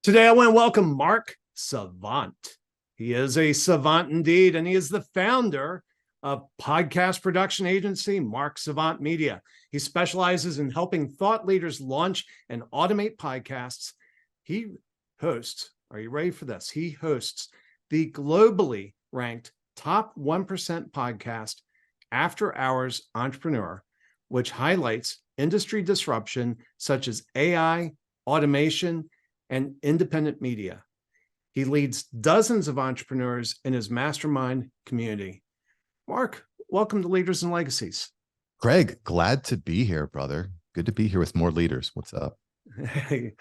Today, I want to welcome Mark Savant. He is a savant indeed, and he is the founder of podcast production agency, Mark Savant Media. He specializes in helping thought leaders launch and automate podcasts. He hosts, are you ready for this? He hosts the globally ranked top 1% podcast, After Hours Entrepreneur, which highlights industry disruption such as AI, automation, and independent media. He leads dozens of entrepreneurs in his mastermind community. Mark, welcome to Leaders and Legacies. Greg, glad to be here, brother. Good to be here with more leaders. What's up? Hey,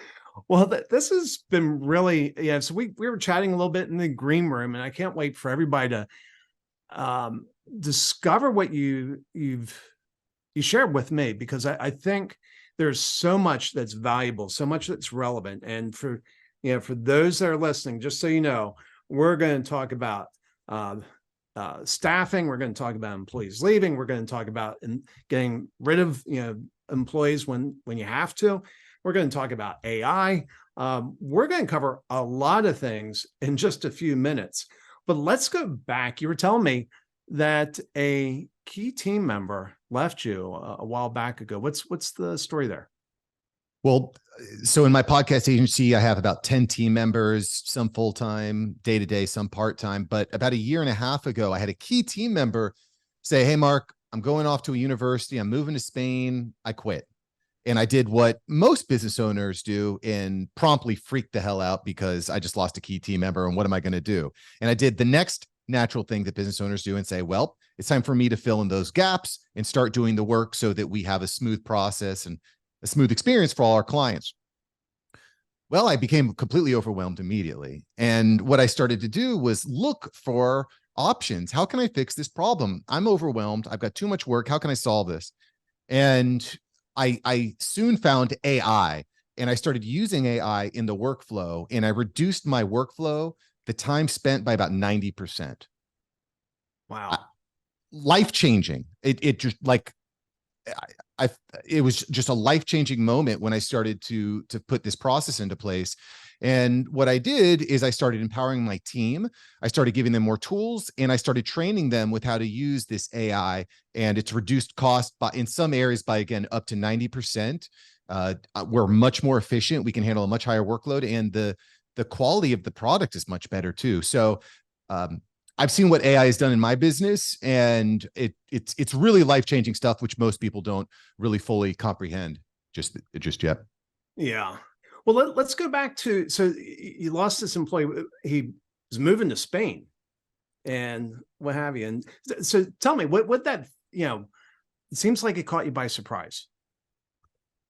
well, this has been really, so we were chatting a little bit in the green room, and I can't wait for everybody to discover what you shared with me, because I think there's so much that's valuable, so much that's relevant. And for those that are listening, just so you know, we're going to talk about staffing. We're going to talk about employees leaving. We're going to talk about getting rid of employees when you have to. We're going to talk about AI. We're going to cover a lot of things in just a few minutes. But let's go back. You were telling me that a key team member left you a while back ago. What's the story there? Well, so in my podcast agency, I have about 10 team members, some full-time, day-to-day, some part-time. But about a year and a half ago, I had a key team member say, "Hey, Mark, I'm going off to a university. I'm moving to Spain. I quit." And I did what most business owners do and promptly freaked the hell out because I just lost a key team member. And what am I going to do? And I did the next natural thing that business owners do and say, well, it's time for me to fill in those gaps and start doing the work so that we have a smooth process and a smooth experience for all our clients. Well, I became completely overwhelmed immediately. And what I started to do was look for options. How can I fix this problem? I'm overwhelmed. I've got too much work. How can I solve this? And I soon found AI, and I started using AI in the workflow, and I reduced my workflow, the time spent, by about 90%. Wow. Life-changing. It just like, it was just a life-changing moment when I started to put this process into place. And what I did is I started empowering my team. I started giving them more tools, and I started training them with how to use this AI. And it's reduced cost by, in some areas, by, again, up to 90%. We're much more efficient. We can handle a much higher workload, and the quality of the product is much better too. So I've seen what AI has done in my business, and it's really life-changing stuff, which most people don't really fully comprehend just yet. Yeah. Well, let's go back to, so you lost this employee. He was moving to Spain and what have you. And so tell me what that, it seems like it caught you by surprise.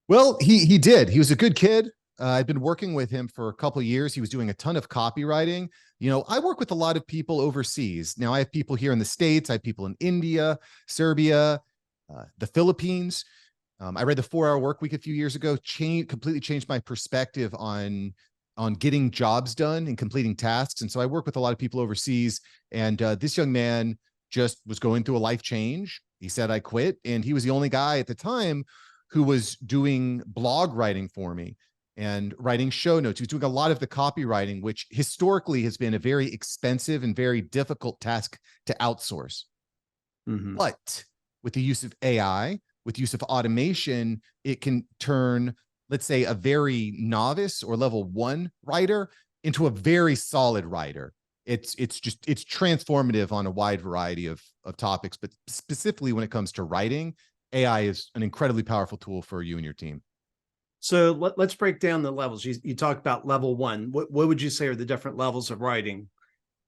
Well, he did. He was a good kid. I've been working with him for a couple of years. He was doing a ton of copywriting. I work with a lot of people overseas. Now, I have people here in the States. I have people in India, Serbia, the Philippines. I read the 4-Hour Workweek a few years ago, completely changed my perspective on getting jobs done and completing tasks. And so I work with a lot of people overseas. And this young man just was going through a life change. He said, "I quit." And he was the only guy at the time who was doing blog writing for me and writing show notes. He was doing a lot of the copywriting, which historically has been a very expensive and very difficult task to outsource. Mm-hmm. But with the use of AI, with use of automation, it can turn, let's say, a very novice or level 1 writer into a very solid writer. It's transformative on a wide variety of topics, but specifically when it comes to writing, AI is an incredibly powerful tool for you and your team. So let's break down the levels. You talked about level 1. What would you say are the different levels of writing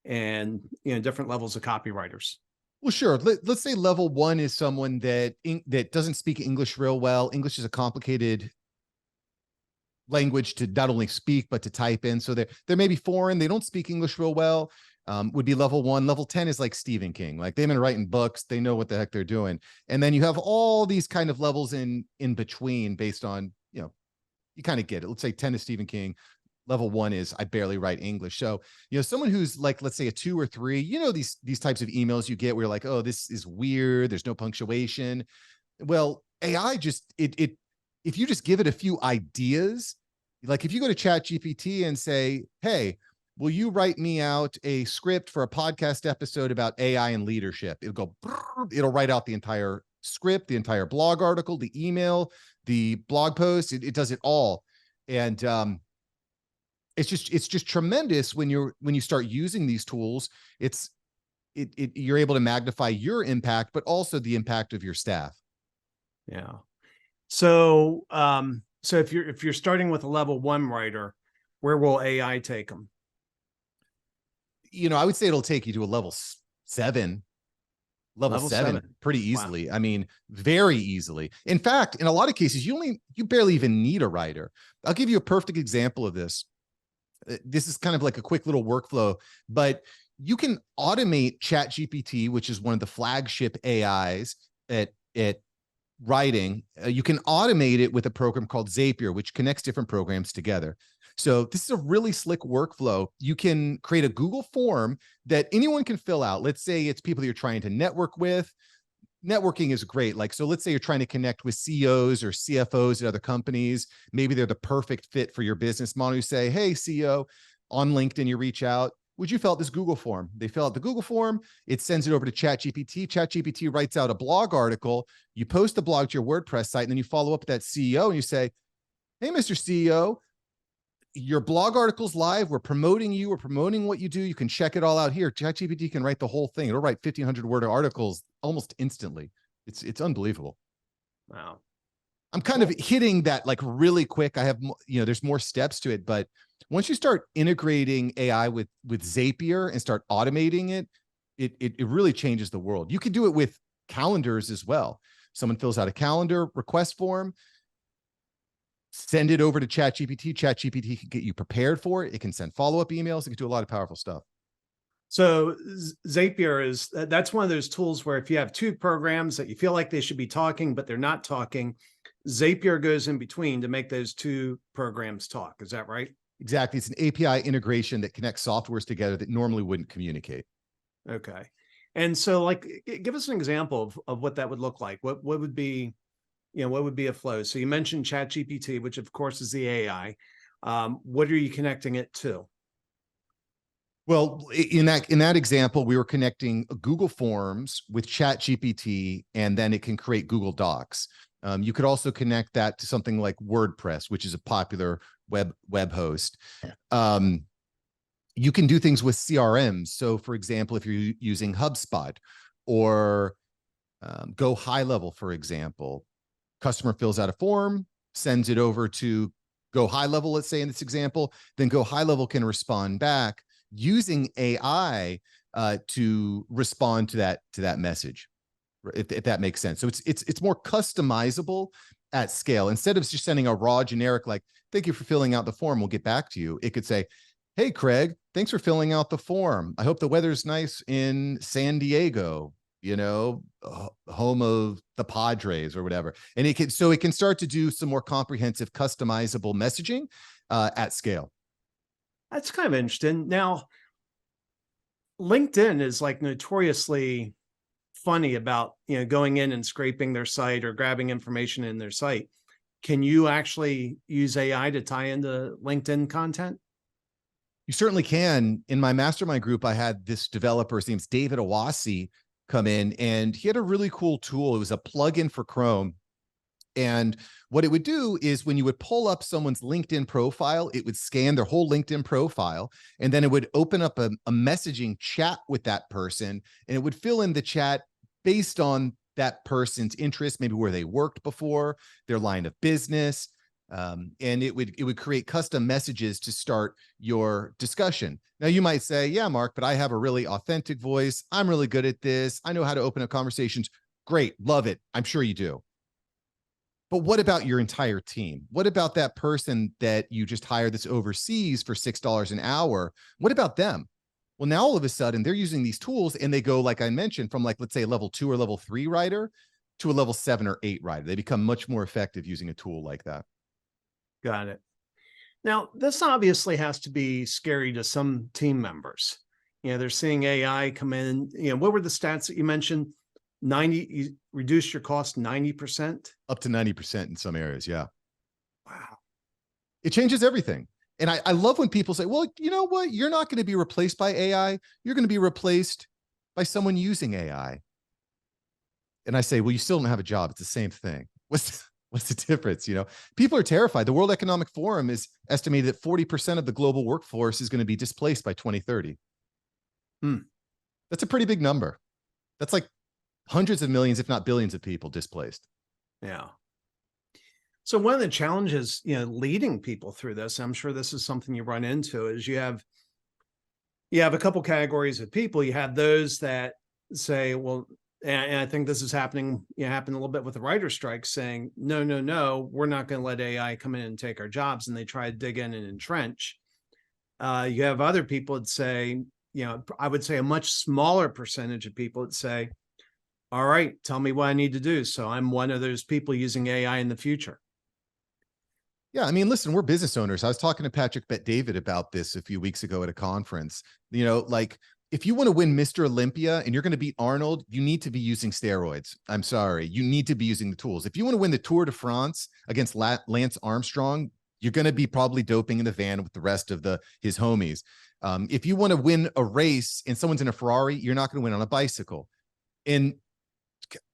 and different levels of copywriters? Well, sure. Let's say level 1 is someone that doesn't speak English real well. English is a complicated language to not only speak, but to type in. So they're maybe foreign. They don't speak English real well. Would be level 1. Level 10 is like Stephen King. Like, they've been writing books. They know what the heck they're doing. And then you have all these kind of levels in between based on, you kind of get it. Let's say 10 is Stephen King. Level 1 is I barely write English. So, someone who's like, let's say a 2 or 3, these types of emails you get where you're like, oh, this is weird. There's no punctuation. Well, AI just, if you just give it a few ideas, Like if you go to ChatGPT and say, hey, will you write me out a script for a podcast episode about AI and leadership? It'll go, it'll write out the entire script, the entire blog article, the email, the blog post. It does it all. And it's just tremendous when you start using these tools. You're able to magnify your impact, but also the impact of your staff. Yeah. So, so if you're starting with a level 1 writer, where will AI take them? I would say it'll take you to a level 7, level 7 pretty easily. Wow. I mean, very easily. In fact, in a lot of cases, you barely even need a writer. I'll give you a perfect example of this. This is kind of like a quick little workflow, but you can automate ChatGPT, which is one of the flagship AIs at writing. You can automate it with a program called Zapier, which connects different programs together. So this is a really slick workflow. You can create a Google form that anyone can fill out. Let's say it's people that you're trying to network with. Networking is great. Like, so let's say you're trying to connect with CEOs or CFOs at other companies. Maybe they're the perfect fit for your business model. You say, hey, CEO, on LinkedIn, you reach out. Would you fill out this Google form? They fill out the Google form. It sends it over to ChatGPT. ChatGPT writes out a blog article. You post the blog to your WordPress site, and then you follow up with that CEO and you say, hey, Mr. CEO, your blog article's live. We're promoting you. We're promoting what you do. You can check it all out here. ChatGPT can write the whole thing. It'll write 1,500 word articles almost instantly. It's unbelievable. Wow. I'm kind of hitting that like really quick. I have, there's more steps to it, but once you start integrating AI with Zapier and start automating it, it really changes the world. You can do it with calendars as well. Someone fills out a calendar request form, send it over to ChatGPT. ChatGPT can get you prepared for it. It can send follow-up emails. It can do a lot of powerful stuff. So Zapier that's one of those tools where if you have two programs that you feel like they should be talking, but they're not talking, Zapier goes in between to make those two programs talk. Is that right? Exactly. It's an API integration that connects softwares together that normally wouldn't communicate. Okay. And so like, give us an example of what that would look like. What would be, what would be a flow? So you mentioned ChatGPT, which of course is the AI. What are you connecting it to? Well, in that example, we were connecting Google Forms with ChatGPT, and then it can create Google Docs. You could also connect that to something like WordPress, which is a popular web host. You can do things with CRMs. So, for example, if you're using HubSpot or Go High Level, for example, customer fills out a form, sends it over to Go High Level, let's say in this example, then Go High Level can respond back using AI to respond to that message, if that makes sense. So it's more customizable at scale. Instead of just sending a raw generic, like, thank you for filling out the form, we'll get back to you. It could say, hey, Craig, thanks for filling out the form. I hope the weather's nice in San Diego, home of the Padres or whatever. And it can start to do some more comprehensive, customizable messaging at scale. That's kind of interesting. Now, LinkedIn is like notoriously funny about, going in and scraping their site or grabbing information in their site. Can you actually use AI to tie into LinkedIn content? You certainly can. In my mastermind group, I had this developer, his name's David Awasi, come in, and he had a really cool tool. It was a plugin for Chrome. And what it would do is when you would pull up someone's LinkedIn profile, it would scan their whole LinkedIn profile, and then it would open up a messaging chat with that person, and it would fill in the chat based on that person's interest, maybe where they worked before, their line of business. And it would create custom messages to start your discussion. Now you might say, yeah, Mark, but I have a really authentic voice. I'm really good at this. I know how to open up conversations. Great. Love it. I'm sure you do. But what about your entire team? What about that person that you just hired that's overseas for $6 an hour? What about them? Well, now all of a sudden they're using these tools and they go, like I mentioned, from let's say a level 2 or level 3 writer to a level 7 or 8 writer. They become much more effective using a tool like that. Got it. Now, this obviously has to be scary to some team members. They're seeing AI come in. What were the stats that you mentioned? You reduced your cost 90%? Up to 90% in some areas, yeah. Wow. It changes everything. And I love when people say, well, you know what? You're not going to be replaced by AI. You're going to be replaced by someone using AI. And I say, well, you still don't have a job. It's the same thing. What's the difference? You know, people are terrified. The World Economic Forum is estimated that 40% of the global workforce is going to be displaced by 2030. That's a pretty big number. That's like hundreds of millions, if not billions of people displaced. Yeah. So one of the challenges, leading people through this, I'm sure this is something you run into, is you have a couple categories of people. You have those that say, well, and I think this is happened a little bit with the writer strike, saying, no, we're not going to let AI come in and take our jobs. And they try to dig in and entrench. You have other people that say, I would say a much smaller percentage of people that say, all right, tell me what I need to do. So I'm one of those people using AI in the future. Yeah, I mean, listen, we're business owners. I was talking to Patrick Bet-David about this a few weeks ago at a conference. Like if you want to win Mr. Olympia and you're going to beat Arnold, you need to be using steroids. I'm sorry. You need to be using the tools. If you want to win the Tour de France against Lance Armstrong, you're going to be probably doping in the van with the rest of his homies. If you want to win a race and someone's in a Ferrari, you're not going to win on a bicycle. And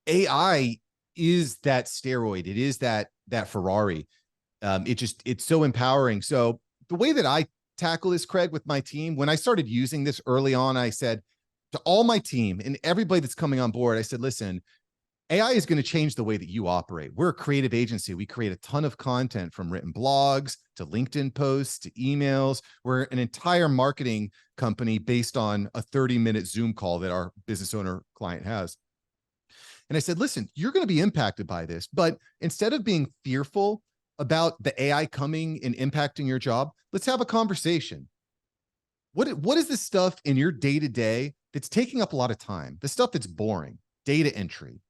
AI is that steroid. It is that Ferrari. It's so empowering. So the way that I tackle this, Craig, with my team, when I started using this early on, I said to all my team and everybody that's coming on board, I said, listen, AI is going to change the way that you operate. We're a creative agency. We create a ton of content, from written blogs to LinkedIn posts to emails. We're an entire marketing company based on a 30-minute Zoom call that our business owner client has. And I said, listen, you're going to be impacted by this, but instead of being fearful about the AI coming and impacting your job, let's have a conversation. What is the stuff in your day-to-day that's taking up a lot of time? The stuff that's boring, data entry.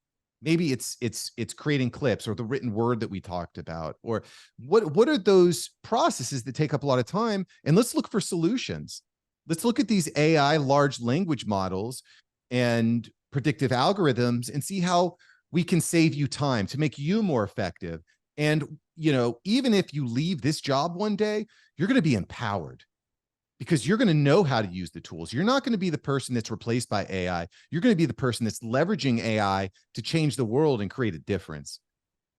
Maybe it's creating clips or the written word that we talked about, or what are those processes that take up a lot of time? And let's look for solutions. Let's look at these AI large language models and predictive algorithms and see how we can save you time to make you more effective. And, even if you leave this job one day, you're going to be empowered because you're going to know how to use the tools. You're not going to be the person that's replaced by AI. You're going to be the person that's leveraging AI to change the world and create a difference.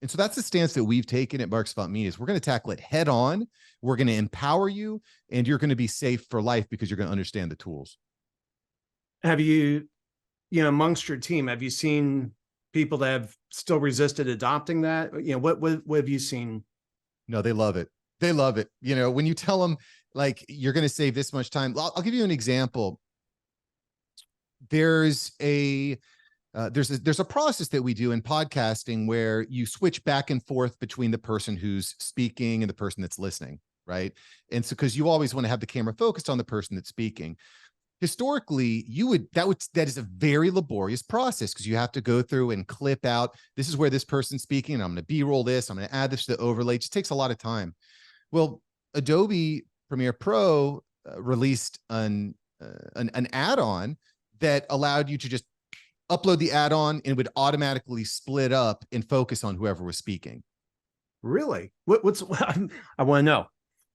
And so that's the stance that we've taken at Mark Savant Media. Is we're going to tackle it head on. We're going to empower you, and you're going to be safe for life because you're going to understand the tools. Have you, amongst your team, have you seen people that have still resisted adopting that? What have you seen? No, they love it. They love it. When you tell them, like, you're going to save this much time. I'll give you an example. There's a process that we do in podcasting where you switch back and forth between the person who's speaking and the person that's listening, right? And so, because you always want to have the camera focused on the person that's speaking. Historically, that is a very laborious process because you have to go through and clip out, this is where this person's speaking, and I'm going to B-roll this, I'm going to add this to the overlay. It just takes a lot of time. Well, Adobe Premiere Pro released an add-on that allowed you to just upload the add-on and it would automatically split up and focus on whoever was speaking. Really? What's I want to know.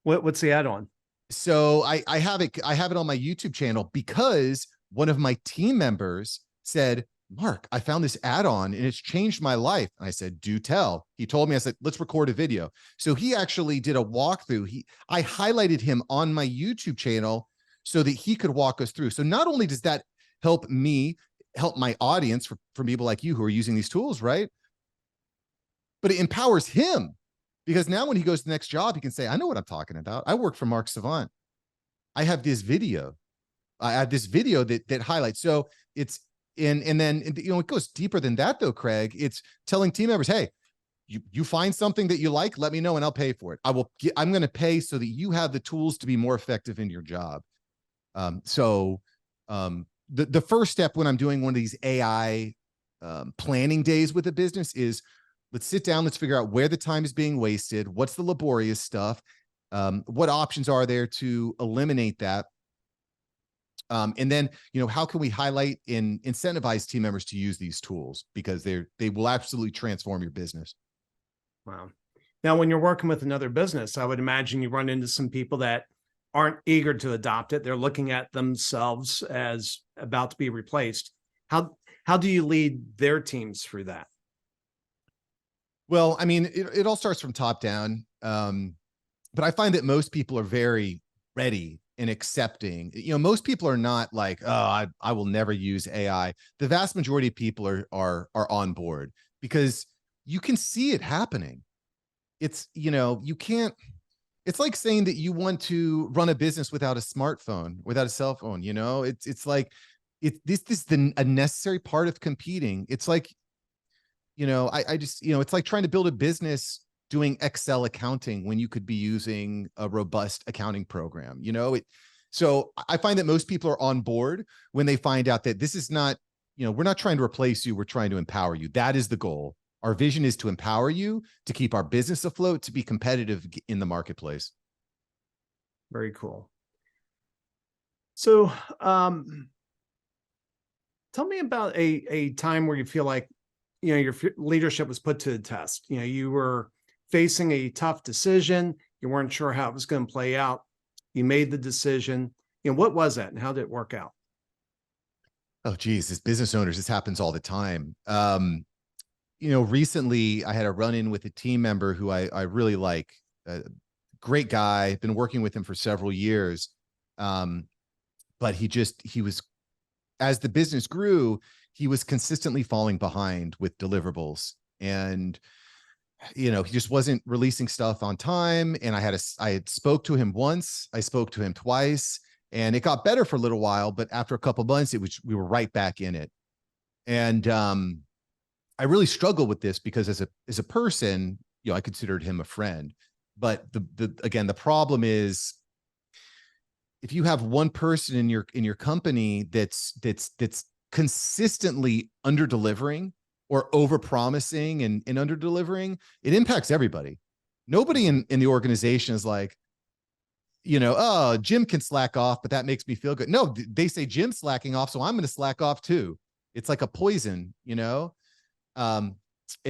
What's the add-on? So I have it on my YouTube channel because one of my team members said, Mark, I found this add-on and it's changed my life. And I said, do tell. He told me, I said, let's record a video. So he actually did a walkthrough. I highlighted him on my YouTube channel so that he could walk us through. So not only does that help me, help my audience for people like you who are using these tools, right? But it empowers him. Because now when he goes to the next job, he can say, I know what I'm talking about. I work for Mark Savant. I have this video. that highlights. So it's and then it goes deeper than that though, Craig. It's telling team members, hey, you find something that you like, let me know and I'll pay for it. I'm going to pay so that you have the tools to be more effective in your job. The first step when I'm doing one of these AI planning days with a business is, let's sit down, let's figure out where the time is being wasted, what's the laborious stuff, what options are there to eliminate that, and then how can we highlight and incentivize team members to use these tools, because they will absolutely transform your business. Wow. Now, when you're working with another business, I would imagine you run into some people that aren't eager to adopt it. They're looking at themselves as about to be replaced. How do you lead their teams through that? Well, I mean, it all starts from top down. But I find that most people are very ready and accepting. Most people are not like, oh, I will never use AI. The vast majority of people are on board because you can see it happening. It's, you can't, it's like saying that you want to run a business without a smartphone, without a cell phone. It's like this is a necessary part of competing. It's like, I just, it's like trying to build a business doing Excel accounting when you could be using a robust accounting program. So I find that most people are on board when they find out that this is not, we're not trying to replace you. We're trying to empower you. That is the goal. Our vision is to empower you, to keep our business afloat, to be competitive in the marketplace. Very cool. So, tell me about a time where you feel like, your leadership was put to the test. You were facing a tough decision. You weren't sure how it was going to play out. You made the decision. What was that and how did it work out? Oh, geez, as business owners, this happens all the time. Recently I had a run-in with a team member who I really like. Great guy, been working with him for several years. But he was, as the business grew, he was consistently falling behind with deliverables. And, he just wasn't releasing stuff on time. And I had spoke to him once, I spoke to him twice, and it got better for a little while. But after a couple of months, we were right back in it. And I really struggle with this because as a person, I considered him a friend. But the problem is, if you have one person in your company that's consistently under delivering or over promising and under delivering, it impacts everybody. Nobody in the organization is like, oh, Jim can slack off, but that makes me feel good. No, they say Jim's slacking off, so I'm going to slack off too. It's like a poison, and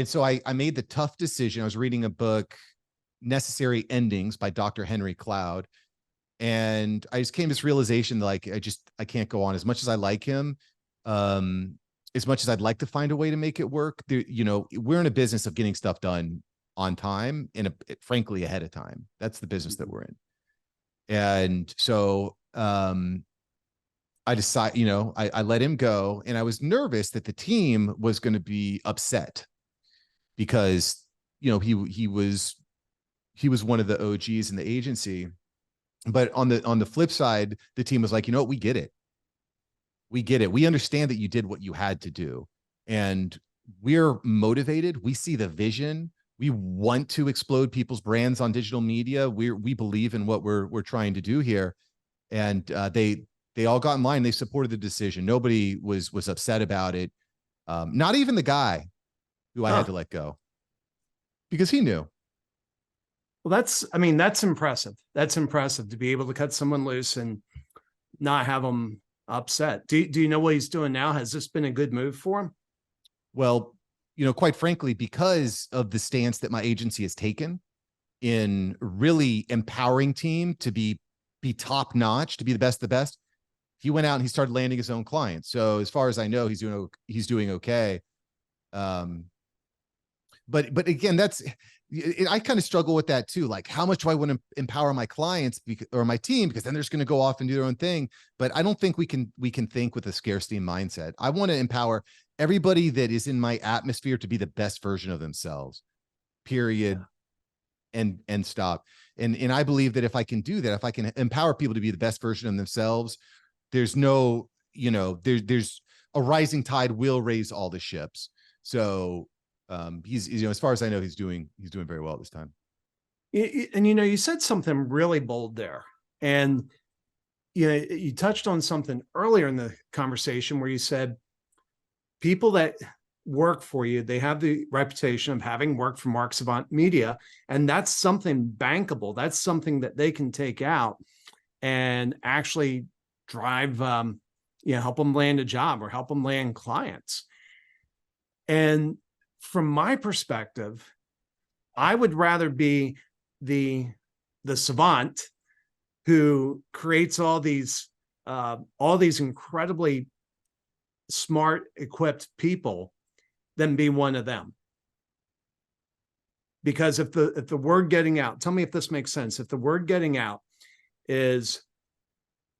so I made the tough decision. I was reading a book, Necessary Endings by Dr. Henry Cloud. And I just came to this realization, like, I can't go on. As much as I like him, as much as I'd like to find a way to make it work, we're in a business of getting stuff done on time and frankly ahead of time. That's the business that we're in. And so I decided, I let him go, and I was nervous that the team was going to be upset because, he was one of the OGs in the agency. But on the flip side, the team was like, we get it. We get it. We understand that you did what you had to do, and we're motivated. We see the vision. We want to explode people's brands on digital media. We believe in what we're trying to do here. And they all got in line. They supported the decision. Nobody was upset about it. Not even the guy who I had to let go, because he knew. Well, that's impressive. That's impressive to be able to cut someone loose and not have them upset. Do you know what he's doing now? Has this been a good move for him? Well, quite frankly, because of the stance that my agency has taken in really empowering team to be top notch, to be the best of the best, he went out and he started landing his own clients. So as far as I know, he's doing okay. But again, I kind of struggle with that too. Like, how much do I want to empower my clients or my team? Because then they're just going to go off and do their own thing. But I don't think we can think with a scarcity mindset. I want to empower everybody that is in my atmosphere to be the best version of themselves, period. Yeah. And stop. And I believe that if I can do that, if I can empower people to be the best version of themselves, there's no, there's a rising tide will raise all the ships. So he's as far as I know, he's doing very well this time. And you said something really bold there, and you touched on something earlier in the conversation where you said people that work for you, they have the reputation of having worked for Mark Savant Media, and that's something bankable. That's something that they can take out and actually drive, help them land a job or help them land clients. And from my perspective, I would rather be the savant who creates all these incredibly smart, equipped people than be one of them. Because if the word getting out, tell me if this makes sense. If the word getting out is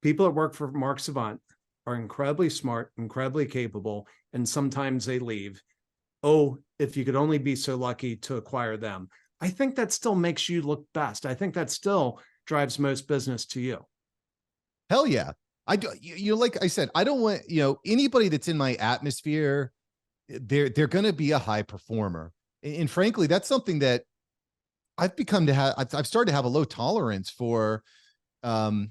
people that work for Mark Savant are incredibly smart, incredibly capable, and sometimes they leave. Oh, if you could only be so lucky to acquire them. I think that still makes you look best. I think that still drives most business to you. Hell yeah. I do, like I said, I don't want, anybody that's in my atmosphere, they're going to be a high performer. And frankly, that's something that I've become to have, I've started to have a low tolerance for. I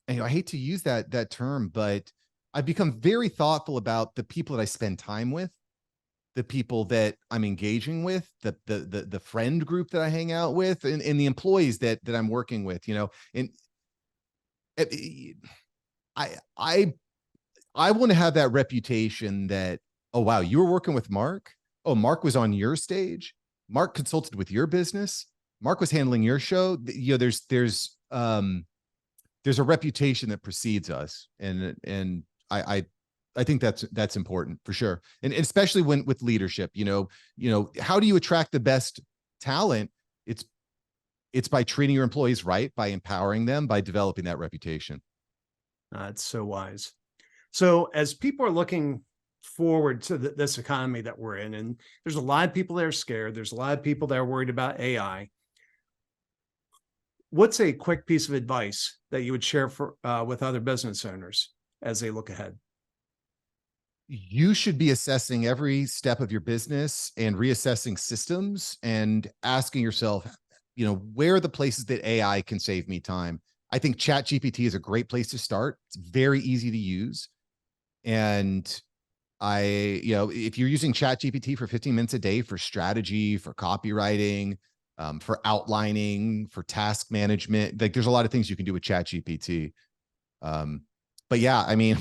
hate to use that term, but I've become very thoughtful about the people that I spend time with, the people that I'm engaging with, the friend group that I hang out with, and the employees that I'm working with, and I want to have that reputation that, oh, wow, you were working with Mark. Oh, Mark was on your stage. Mark consulted with your business. Mark was handling your show. There's a reputation that precedes us. And I think that's important for sure. And especially when with leadership, how do you attract the best talent? It's by treating your employees right, by empowering them, by developing that reputation. It's so wise. So as people are looking forward to this economy that we're in, and there's a lot of people that are scared. There's a lot of people that are worried about AI. What's a quick piece of advice that you would share with other business owners as they look ahead? You should be assessing every step of your business and reassessing systems and asking yourself, where are the places that AI can save me time? I think ChatGPT is a great place to start. It's very easy to use. And if you're using ChatGPT for 15 minutes a day for strategy, for copywriting, for outlining, for task management, like there's a lot of things you can do with ChatGPT. But yeah, I mean,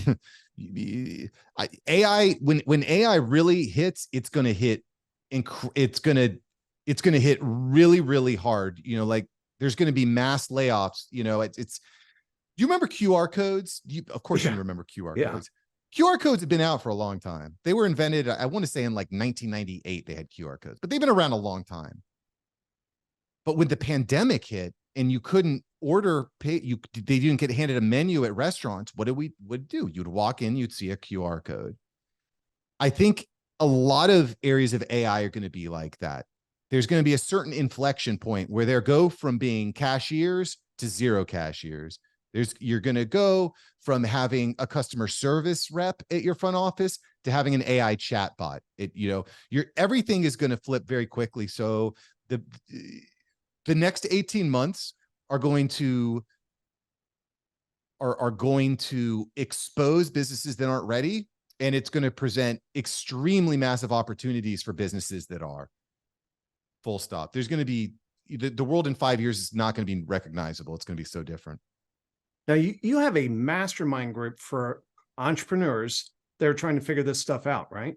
AI, when AI really hits, it's going to hit, it's going to hit really, really hard. Like there's going to be mass layoffs. Do you remember QR codes? Of course you remember QR codes. QR codes have been out for a long time. They were invented, I want to say in like 1998, they had QR codes, but they've been around a long time. But when the pandemic hit and you couldn't they didn't get handed a menu at restaurants, what would do? You'd walk in, you'd see a QR code. I think a lot of areas of AI are going to be like that. There's going to be a certain inflection point where they go from being cashiers to zero cashiers. You're going to go from having a customer service rep at your front office to having an AI chatbot. Everything is going to flip very quickly. So the next 18 months are going to expose businesses that aren't ready, and it's going to present extremely massive opportunities for businesses that are. Full stop. There's going to be the world in 5 years is not going to be recognizable. It's going to be so different. Now you have a mastermind group for entrepreneurs that are trying to figure this stuff out, right?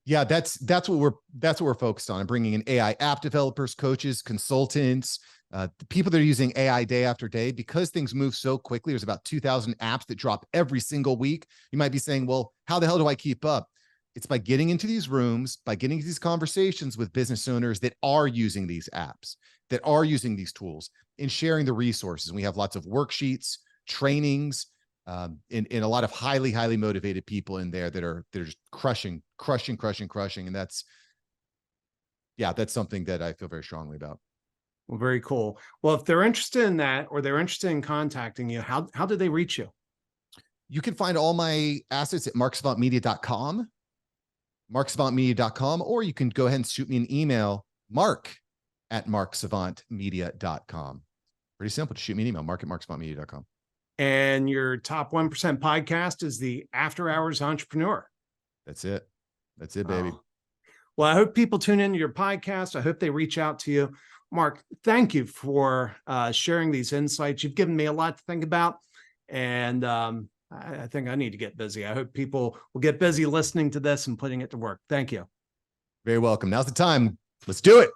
Yeah, that's what we're focused on. I'm bringing in AI app developers, coaches, consultants, the people that are using AI day after day. Because things move so quickly, there's about 2,000 apps that drop every single week. You might be saying, well, how the hell do I keep up? It's by getting into these rooms, by getting into these conversations with business owners that are using these apps, that are using these tools, and sharing the resources. And we have lots of worksheets, trainings, and a lot of highly, highly motivated people in there they're just crushing. And that's something that I feel very strongly about. Well, very cool. Well, if they're interested in that, or they're interested in contacting you, how do they reach you? You can find all my assets at marksavantmedia.com, or you can go ahead and shoot me an email, mark@marksavantmedia.com. Pretty simple. Just shoot me an email, mark@marksavantmedia.com. And your top 1% podcast is the After Hours Entrepreneur. That's it, baby. Well, I hope people tune into your podcast. I hope they reach out to you. Mark, thank you for sharing these insights. You've given me a lot to think about, and I think I need to get busy. I hope people will get busy listening to this and putting it to work. Thank you. Very welcome. Now's the time. Let's do it.